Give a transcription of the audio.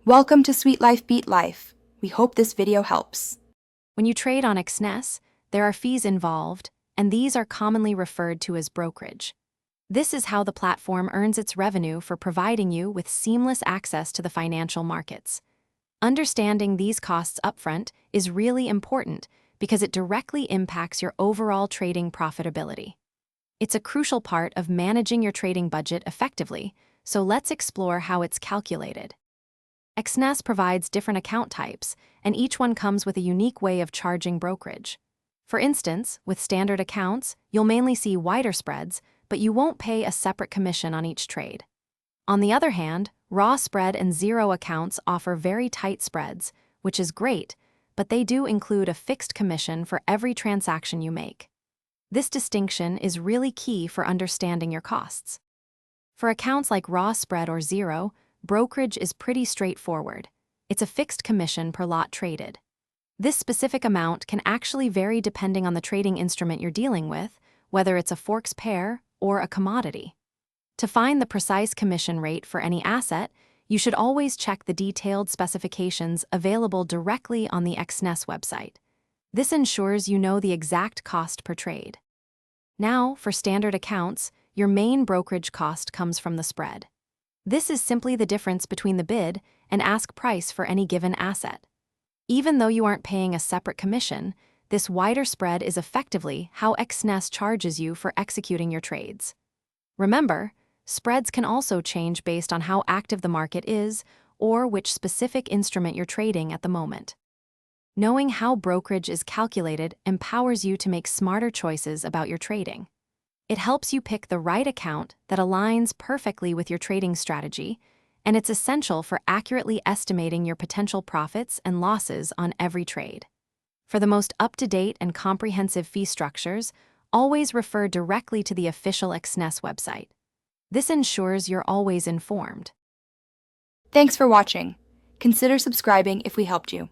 Welcome to Sweet Life Beat Life. We hope this video helps. When you trade on Exness, there are fees involved, and these are commonly referred to as brokerage. This is how the platform earns its revenue for providing you with seamless access to the financial markets. Understanding these costs upfront is really important because it directly impacts your overall trading profitability. It's a crucial part of managing your trading budget effectively, so let's explore how it's calculated. Exness provides different account types, and each one comes with a unique way of charging brokerage. For instance, with standard accounts, you'll mainly see wider spreads, but you won't pay a separate commission on each trade. On the other hand, raw spread and zero accounts offer very tight spreads, which is great, but they do include a fixed commission for every transaction you make. This distinction is really key for understanding your costs. For accounts like raw spread or zero, brokerage is pretty straightforward. It's a fixed commission per lot traded. This specific amount can actually vary depending on the trading instrument you're dealing with, whether it's a forex pair or a commodity. To find the precise commission rate for any asset, you should always check the detailed specifications available directly on the Exness website. This ensures you know the exact cost per trade. Now, for standard accounts, your main brokerage cost comes from the spread. This is simply the difference between the bid and ask price for any given asset. Even though you aren't paying a separate commission, this wider spread is effectively how Exness charges you for executing your trades. Remember, spreads can also change based on how active the market is or which specific instrument you're trading at the moment. Knowing how brokerage is calculated empowers you to make smarter choices about your trading. It helps you pick the right account that aligns perfectly with your trading strategy, and it's essential for accurately estimating your potential profits and losses on every trade. For the most up-to-date and comprehensive fee structures, always refer directly to the official Exness website. This ensures you're always informed. Thanks for watching. Consider subscribing if we helped you.